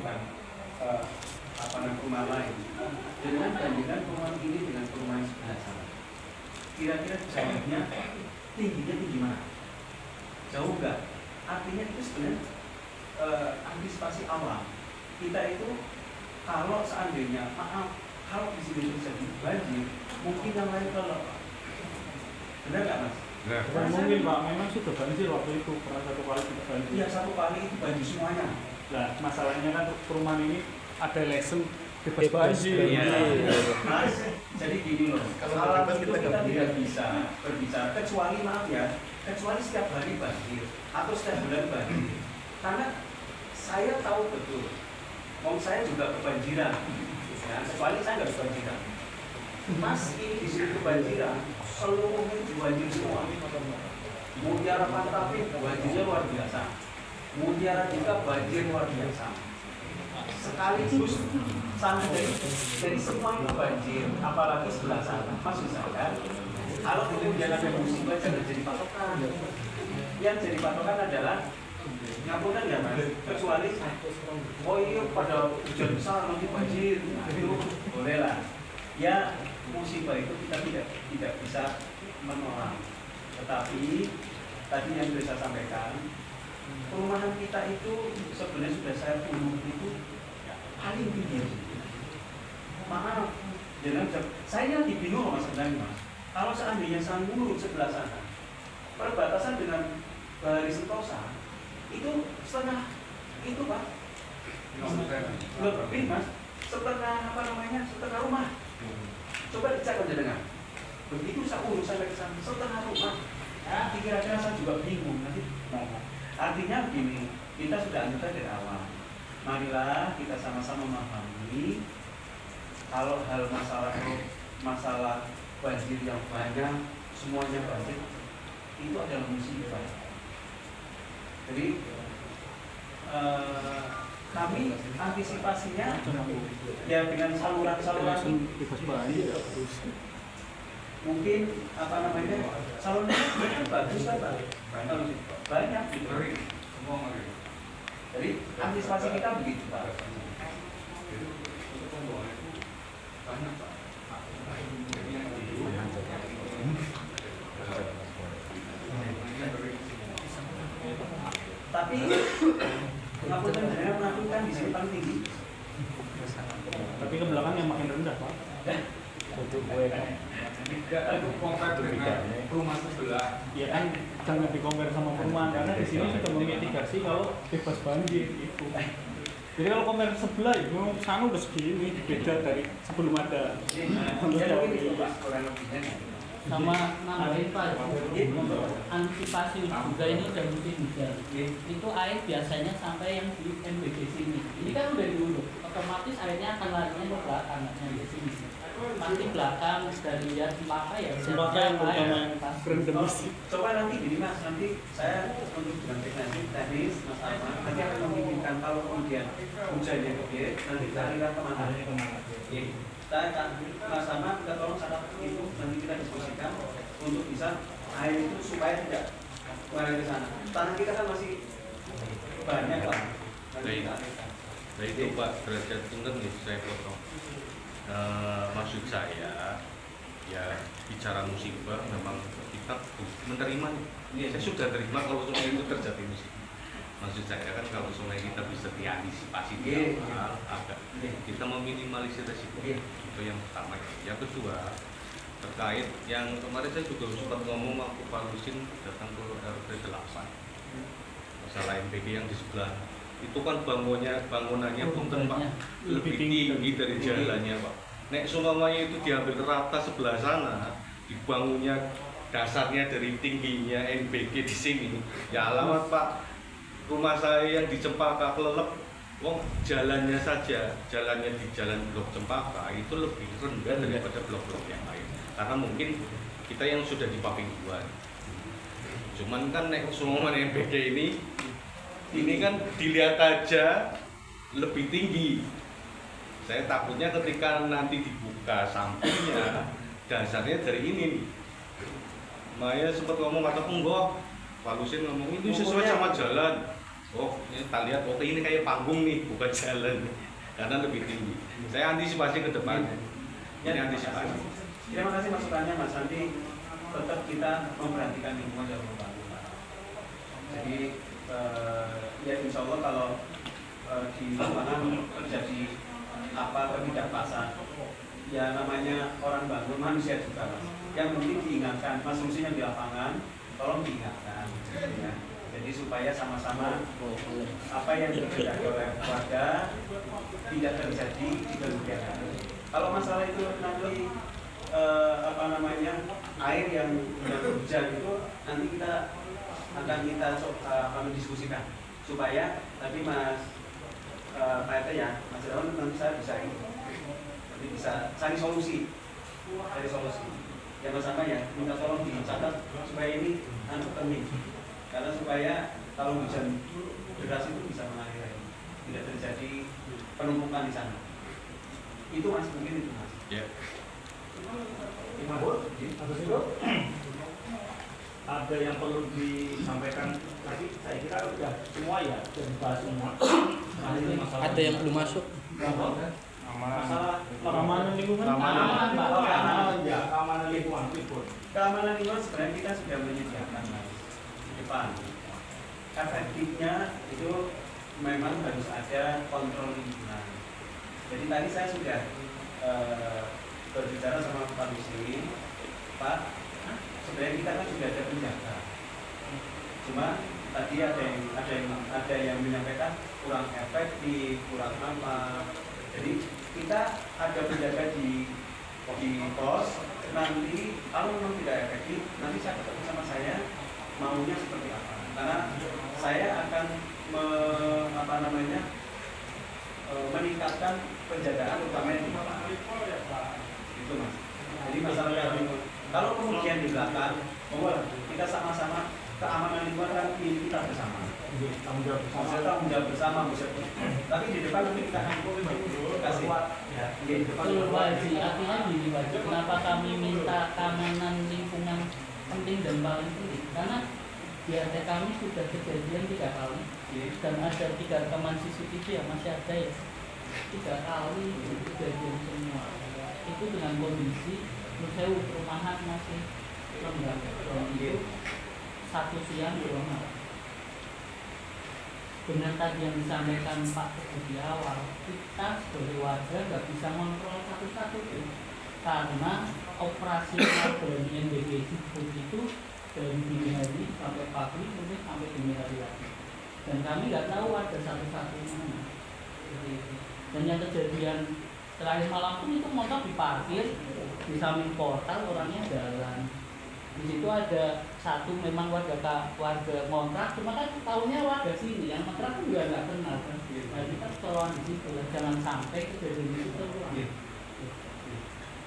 mencontohkan apa namanya rumah lain dengan bandingkan perumahan ini dengan perumahan sebelah sana, kira-kira jaraknya tingginya tinggi mana? Jauh nggak? Artinya itu sebenarnya antisipasi awal kita itu kalau seandainya kalau di sini terjadi banjir, mungkin yang lain kalau benar nggak mas? Nah, mungkin Pak, memang sudah banjir waktu itu, pernah satu kali kita banjir. Iya, satu kali itu banjir semuanya. Nah, masalahnya kan perumahan ini ada lesson bebas banjir. Iya. Mas, jadi gini loh, kalau itu kita tidak bisa berbicara kecuali maaf ya, kecuali setiap hari banjir atau setiap bulan banjir. Karena saya tahu betul, saya juga kebanjiran. Ya, kecuali saya nggak kebanjiran. Mas ini di sini kebanjiran, seluruhnya banjir semua. Mutiara Pantapi banjirnya luar biasa. Mutiara juga banjir luar biasa. Sekaligus sana dari semua itu banjir, apalagi sebelah sana. Maksud saya, kalau kemudian ada musibah jangan jadi patokan. Yang jadi patokan adalah ngapunten ya mas, kecuali oh iya pada hujan besar nanti banjir, itu boleh lah. Ya musibah itu kita tidak bisa menolak. Tetapi tadi yang sudah saya sampaikan, perumahan kita itu sebenarnya sudah saya bunuh itu paling pinggir. Maaf, saya lagi bingung mas sebenarnya mas. Kalau seandainya saya ngurut sebelah sana, perbatasan dengan Bali Sentosa itu setengah itu pak, lebih mas, setengah rumah. Coba dicek aja dengan begitu saya urus sampai ke sana setengah rumah. Ya, kira-kira saya juga bingung nanti. Artinya begini, kita sudah anggota dari awal. Marilah kita sama-sama memahami kalau hal masalah banjir yang banyak, semuanya banjir itu adalah musibah. Jadi kami antisipasinya ya dengan saluran-saluran mungkin apa namanya salurannya bagus kan pak, banyak gitu. Jadi antisipasi kita begitu pak. Tapi ngapunten jenengan melakukan di sini paling tinggi. Tapi ke belakang yang makin rendah Pak. untuk gue tidak ada compare dengan rumah sebelah. Ya kan jangan di-compare sama perumahan karena di sini sudah memitigasi kalau bebas banjir itu. Jadi kalau compare sebelah itu sana udah segini beda dari sebelum ada. Sama nambahin Pak, antisipasi juga ini udah mesti hujan. Itu air biasanya sampai yang di MBG sini. Ini kan udah diuruk, otomatis airnya akan larinya ke belakang, di sini. Pasti belakang dari lihat apa ya? Sempatnya yang utama yang berendam. Coba nanti gini mas, nanti saya untuk dengan teknis mas Ahmad nanti akan memikirkan kalau kemudian hujannya gede, nanti carikan kemana? Saya mas Ahmad kita tolong saat itu nanti kita diskusikan untuk bisa air itu supaya tidak mengalir ke sana. Tanah kita kan masih banyak lah. Nah itu Pak derajat punten nih saya potong. Maksud saya ya bicara musibah memang kita menerima nih. Saya sudah terima kalau sungai itu terjadi musibah. Maksud saya kan kalau sungai kita bisa diantisipasi di awal, agak kita meminimalisir resiko. Itu yang pertama. Yang kedua terkait yang kemarin saya juga sempat ngomong waktu Pak Lusin datang ke RT 8 masalah MPG yang di sebelah itu kan bangunannya punten Pak lebih tinggi dari jalannya Pak. Nek sumamanya itu diambil rata sebelah sana, dibangunnya dasarnya dari tingginya MBG di sini. Ya alamat Pak, rumah saya yang di Cempaka Kelelep, wong jalannya saja, jalannya di jalan blok Cempaka itu lebih rendah daripada blok-blok yang lain. Karena mungkin kita yang sudah di paving duluan. Cuman kan nek sumamanya MBG ini kan dilihat aja lebih tinggi. Saya takutnya ketika nanti dibuka sampingnya dasarnya dari ini nih. Maya sempat ngomong kata enggak, Pak Lusin ngomong ini sesuai sama jalan. oh ini kita lihat, oke ini kayak panggung nih, bukan jalan, karena lebih tinggi. Saya antisipasi ke depan. Ini antisipasi. Terima kasih masukannya Mas Andi. Tetap kita memperhatikan lingkungan dan membangun. Jadi ya insya Allah kalau di lapangan terjadi apa ketidakpasan, ya namanya orang bangun manusia juga Mas. Yang penting diingatkan, Mas fungsinya di lapangan, tolong diingatkan. Ya. Jadi supaya sama-sama apa yang dikerjakan oleh warga tidak terjadi di kemudian. Kalau masalah itu nanti air yang hujan itu nanti kita akan mendiskusikan supaya tadi Mas Pak RT ya, Mas Irawan nanti saya bisa cari solusi. Yang bersama ya, minta tolong dicatat supaya ini penting. Karena supaya kalau hujan deras itu bisa mengalir air, tidak terjadi penumpukan di sana. Itu Mas, mungkin itu Mas. Ya. Ada yang perlu disampaikan tadi, saya kira sudah semua ya, sudah dibahas semua. Ada yang belum masuk. Masalah keamanan lingkungan. Keamanan lingkungan. Keamanan lingkungan sebenarnya kita sudah menyediakan Mas di depan. Efektifnya itu memang harus ada kontrol lingkungan. Jadi tadi saya sudah berbicara sama Pak Lusi, Pak, sebenarnya kita kan sudah ada penjaga. Cuma tadi ada yang menyampaikan kurang efektif, kurang apa. Jadi kita ada penjaga di pos. Nanti kalau memang tidak efektif, nanti saya ketemu sama saya maunya seperti apa. Karena saya akan meningkatkan penjagaan utamanya di lapangan. Itu Mas. Jadi masalah kalau kemudian di belakang, bahwa kita sama-sama keamanan lingkungan kan kita bersama. Tanggung jawab bersama. Tapi di depan nanti kita akan kasih. Artinya gini wajib. Kenapa kami minta keamanan lingkungan penting dan paling penting? Karena di RT kami sudah kejadian 3 kali dan ada 3 rekaman CCTV yang masih ada ya. 3 kali kejadian semua. Itu dengan kondisi menurut perumahan masih lembab dan itu 1 siang 2 malam. Benar tadi yang disampaikan Pak Teguh di awal, kita sebagai warga nggak bisa mengontrol satu-satu karena operasional dari NBG itu dari dini hari sampai pagi mungkin sampai dini hari lagi dan kami nggak tahu ada satu-satu mana. Dan yang kejadian terakhir malam pun itu motor diparkir di samping portal, orangnya jalan. Di situ ada satu memang warga kontrak, cuma kan tahunya warga sini, yang kontrak pun juga nggak kenal kan. Nah kita tolong di situ, jangan sampai kejadian itu terulang.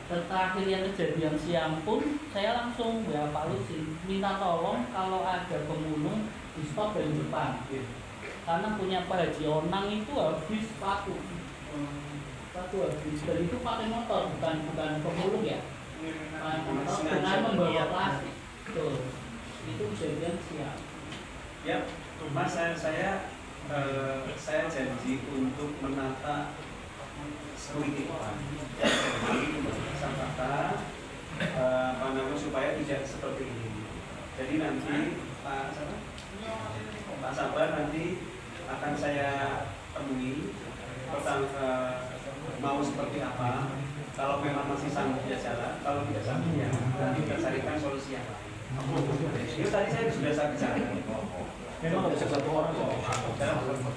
Terakhir yang kejadian siang pun saya langsung Pak Lusi minta tolong kalau ada pemulung di stop dari depan. Karena punya Pak Haji Onang itu habis sepatu habis, dan itu pakai motor bukan pemulung ya. Dengan membawa plastik. Tuh. Itu kejadian siang. Ya, Mas saya janji untuk menata politik Sangkata supaya tidak seperti ini. Jadi nanti Pak Sabar nanti akan saya temui mau seperti apa. Kalau memang masih sanggup ya jalan, kalau tidak sanggup ya nanti kita carikan solusi yang lain. Itu tadi saya sudah bicara. Memang nggak bisa satu orang.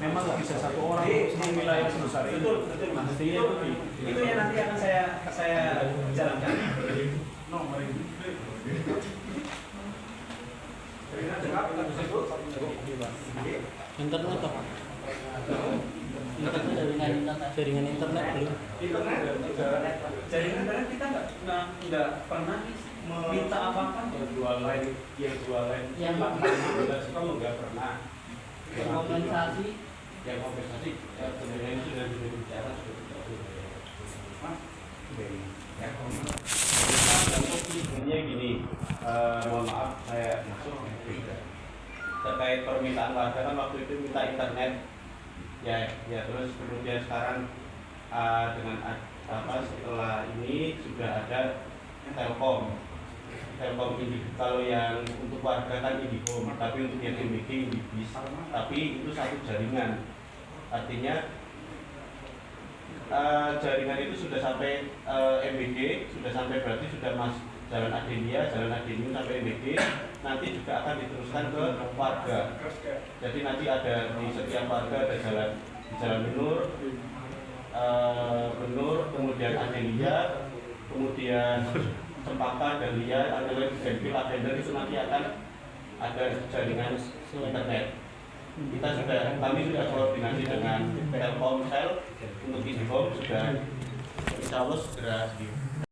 Memang nggak bisa satu orang di wilayah sebesar itu. Betul Mas. Itu yang nanti akan saya jalankan. Internet apa? Jaringan internet belum. Jaringan internet kita nggak pernah minta apa-apa. Yang jualan kamu nggak pernah. Kompensasi. Yang kompensasi sebenarnya itu sudah bicara sebenarnya gini, mohon maaf saya masuk terkait terkait permintaan warga kan waktu itu minta internet ya terus kemudian sekarang dengan setelah ini sudah ada Telkom ini kalau yang untuk warga kan IndiHome, tapi untuk yang MBG Indibis, tapi itu satu jaringan, artinya jaringan itu sudah sampai MBG, sudah sampai berarti sudah jalan Adenia sampai MBG, nanti juga akan diteruskan ke warga. Jadi nanti ada di setiap warga ada jalan Benur, kemudian Adenia, kemudian Cempaka, Dahlia, Genpil, Lavender itu nanti akan ada jaringan internet. Kami sudah koordinasi dengan Telkomsel untuk IndiHome sudah insya Allah segera